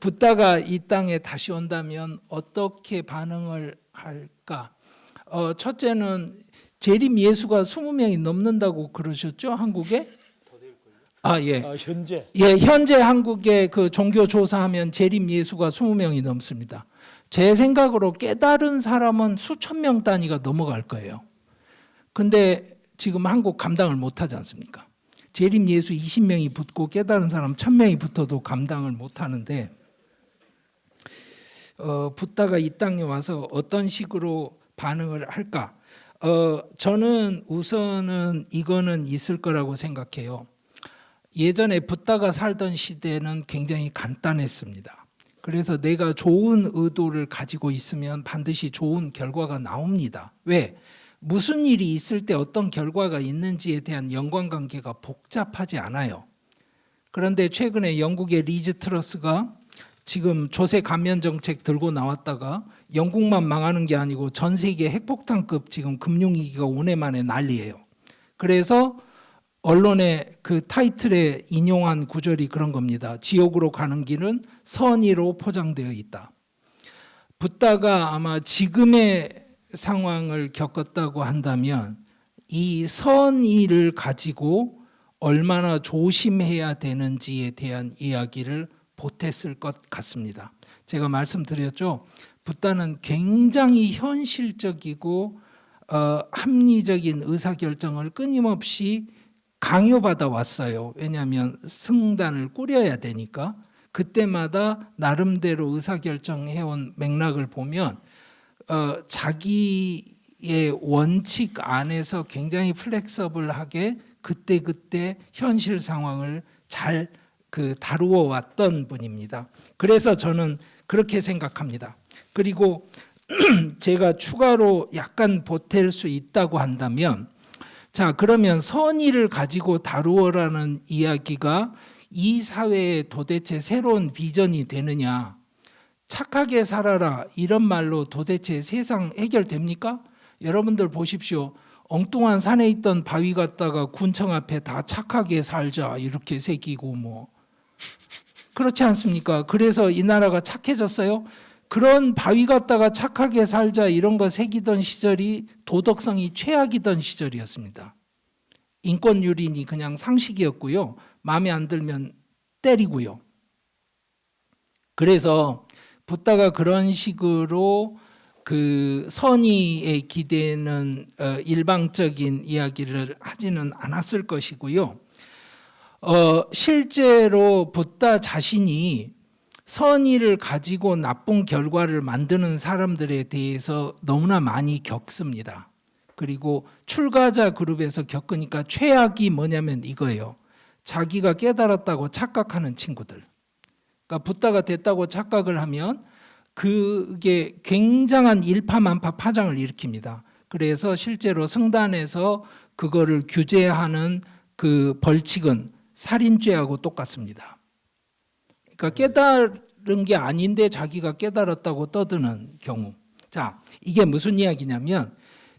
붓다가 이 땅에 다시 온다면 어떻게 반응을 할까? 첫째는 재림 예수가 20명이 넘는다고 그러셨죠, 한국에? 예. 현재 예, 현재 한국의 그 종교 조사하면 재림 예수가 20명이 넘습니다. 제 생각으로 깨달은 사람은 수천 명 단위가 넘어갈 거예요. 근데 지금 한국 감당을 못 하지 않습니까? 재림 예수 20명이 붙고 깨달은 사람 1000명이 붙어도 감당을 못 하는데 붓다가 이 땅에 와서 어떤 식으로 반응을 할까? 저는 우선은 이거는 있을 거라고 생각해요. 예전에 붓다가 살던 시대는 굉장히 간단했습니다. 그래서 내가 좋은 의도를 가지고 있으면 반드시 좋은 결과가 나옵니다. 왜? 무슨 일이 있을 때 어떤 결과가 있는지에 대한 연관관계가 복잡하지 않아요. 그런데 최근에 영국의 리즈 트러스가 지금 조세 감면 정책 들고 나왔다가 영국만 망하는 게 아니고 전 세계 핵폭탄급 지금 금융위기가 오네 만에 난리예요. 그래서 언론의 그 타이틀에 인용한 구절이 그런 겁니다. 지옥으로 가는 길은 선의로 포장되어 있다. 붓다가 아마 지금의 상황을 겪었다고 한다면 이 선의를 가지고 얼마나 조심해야 되는지에 대한 이야기를 보탰을 것 같습니다. 제가 말씀드렸죠. 붓다는 굉장히 현실적이고 합리적인 의사결정을 끊임없이 강요받아 왔어요. 왜냐하면 승단을 꾸려야 되니까. 그때마다 나름대로 의사결정해온 맥락을 보면 자기의 원칙 안에서 굉장히 플렉서블하게 그때그때 현실 상황을 잘 다루어 왔던 분입니다. 그래서 저는 그렇게 생각합니다. 그리고 제가 추가로 약간 보탤 수 있다고 한다면, 자, 그러면 선의를 가지고 다루어라는 이야기가 이 사회에 도대체 새로운 비전이 되느냐? 착하게 살아라 이런 말로 도대체 세상 해결됩니까? 여러분들 보십시오. 엉뚱한 산에 있던 바위 갖다가 군청 앞에 다 착하게 살자 이렇게 새기고 뭐 그렇지 않습니까? 그래서 이 나라가 착해졌어요? 그런 바위 갖다가 착하게 살자 이런 거 새기던 시절이 도덕성이 최악이던 시절이었습니다. 인권유린이 그냥 상식이었고요. 마음에 안 들면 때리고요. 그래서 붓다가 그런 식으로 그 선의에 기대는 일방적인 이야기를 하지는 않았을 것이고요. 실제로 붓다 자신이 선의를 가지고 나쁜 결과를 만드는 사람들에 대해서 너무나 많이 겪습니다. 그리고 출가자 그룹에서 겪으니까 최악이 뭐냐면 이거예요. 자기가 깨달았다고 착각하는 친구들. 그러니까 붓다가 됐다고 착각을 하면 그게 굉장한 일파만파 파장을 일으킵니다. 그래서 실제로 성단에서 그거를 규제하는 그 벌칙은 살인죄하고 똑같습니다. 그러니까 깨달은 게 아닌데 자기가 깨달았다고 떠드는 경우. 자, 이게 무슨 이야기냐면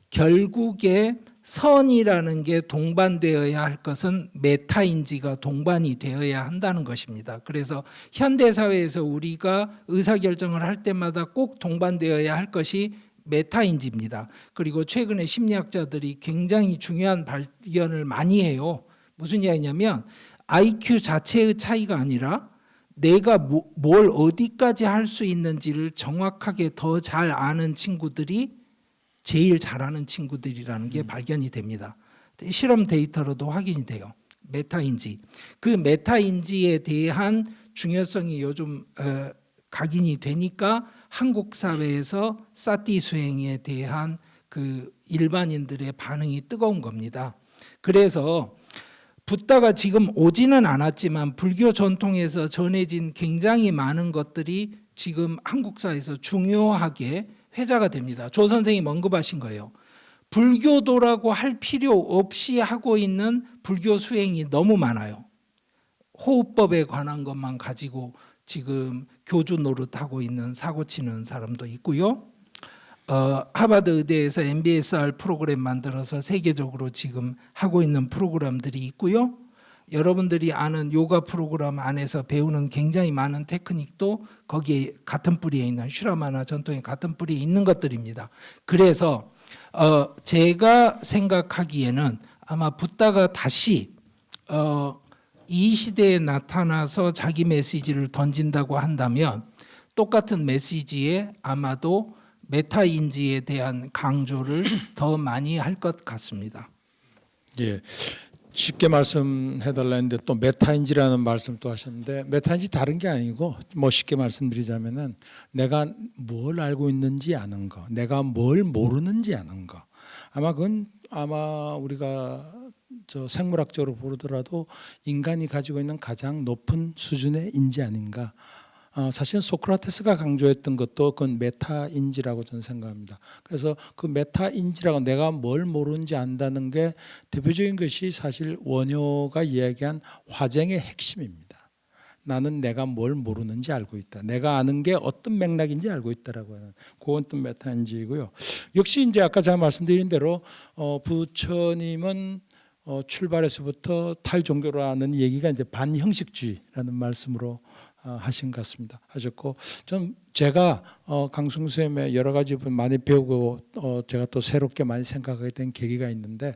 결국에 선이라는 게 동반되어야 할 것은 메타인지가 동반이 되어야 한다는 것입니다. 그래서 현대사회에서 우리가 의사결정을 할 때마다 꼭 동반되어야 할 것이 메타인지입니다. 그리고 최근에 심리학자들이 굉장히 중요한 발견을 많이 해요. 무슨 이야기냐면 IQ 자체의 차이가 아니라 내가 뭘 어디까지 할 수 있는지를 정확하게 더 잘 아는 친구들이 제일 잘하는 친구들이라는 게 발견이 됩니다. 실험 데이터로도 확인이 돼요. 메타인지. 그 메타인지에 대한 중요성이 요즘 각인이 되니까 한국 사회에서 사티 수행에 대한 그 일반인들의 반응이 뜨거운 겁니다. 그래서 붓다가 지금 오지는 않았지만 불교 전통에서 전해진 굉장히 많은 것들이 지금 한국 사회에서 중요하게 회자가 됩니다. 조 선생님 언급하신 거예요. 불교도라고 할 필요 없이 하고 있는 불교 수행이 너무 많아요. 호흡법에 관한 것만 가지고 지금 교주 노릇하고 있는 사고치는 사람도 있고요. 하버드 의대에서 MBSR 프로그램 만들어서 세계적으로 지금 하고 있는 프로그램들이 있고요. 여러분들이 아는 요가 프로그램 안에서 배우는 굉장히 많은 테크닉도 거기에 같은 뿌리에 있는 슈라마나 전통의 같은 뿌리에 있는 것들입니다. 그래서 제가 생각하기에는 아마 붓다가 다시 이 시대에 나타나서 자기 메시지를 던진다고 한다면 똑같은 메시지에 아마도 메타인지에 대한 강조를 더 많이 할 것 같습니다. 예, 쉽게 말씀해달라 했는데 또 메타인지라는 말씀도 하셨는데 메타인지 다른 게 아니고 뭐 쉽게 말씀드리자면은 내가 뭘 알고 있는지 아는 거, 내가 뭘 모르는지 아는 거. 아마 우리가 저 생물학적으로 보더라도 인간이 가지고 있는 가장 높은 수준의 인지 아닌가. 사실 소크라테스가 강조했던 것도 그건 메타인지라고 저는 생각합니다. 그래서 그 메타인지라고 내가 뭘 모르는지 안다는 게 대표적인 것이 사실 원효가 이야기한 화쟁의 핵심입니다. 나는 내가 뭘 모르는지 알고 있다. 내가 아는 게 어떤 맥락인지 알고 있다라고 하는 그건 또 메타인지이고요. 역시 이제 아까 제가 말씀드린 대로 부처님은 출발에서부터 탈종교라는 얘기가 이제 반형식주의라는 말씀으로 하신 것 같습니다. 하셨고 좀 제가 강승 쌤의 여러 가지 많이 배우고 제가 또 새롭게 많이 생각하게 된 계기가 있는데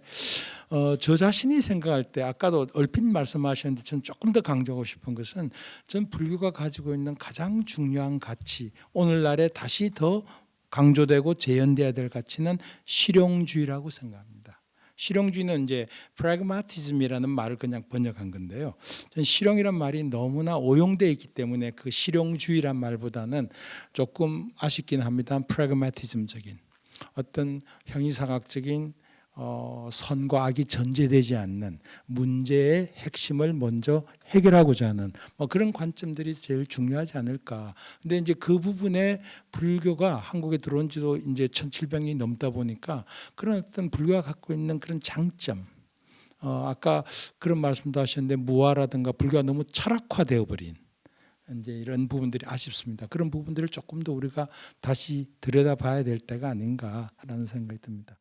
저 자신이 생각할 때 아까도 얼핏 말씀하셨는데 저는 조금 더 강조하고 싶은 것은 전 불교가 가지고 있는 가장 중요한 가치 오늘날에 다시 더 강조되고 재현돼야 될 가치는 실용주의라고 생각합니다. 실용주의는 이제 프라그마티즘이라는 말을 그냥 번역한 건데요. 전 실용이란 말이 너무나 오용되어 있기 때문에 그 실용주의란 말보다는 조금 아쉽긴 합니다. 프라그마티즘적인 어떤 형이상학적인 선과 악이 전제되지 않는 문제의 핵심을 먼저 해결하고자 하는 그런 관점들이 제일 중요하지 않을까. 근데 이제 그 부분에 불교가 한국에 들어온 지도 이제 1700년이 넘다 보니까 그런 어떤 불교가 갖고 있는 그런 장점, 아까 그런 말씀도 하셨는데 무아라든가 불교가 너무 철학화되어 버린 이제 이런 부분들이 아쉽습니다. 그런 부분들을 조금 더 우리가 다시 들여다봐야 될 때가 아닌가라는 생각이 듭니다.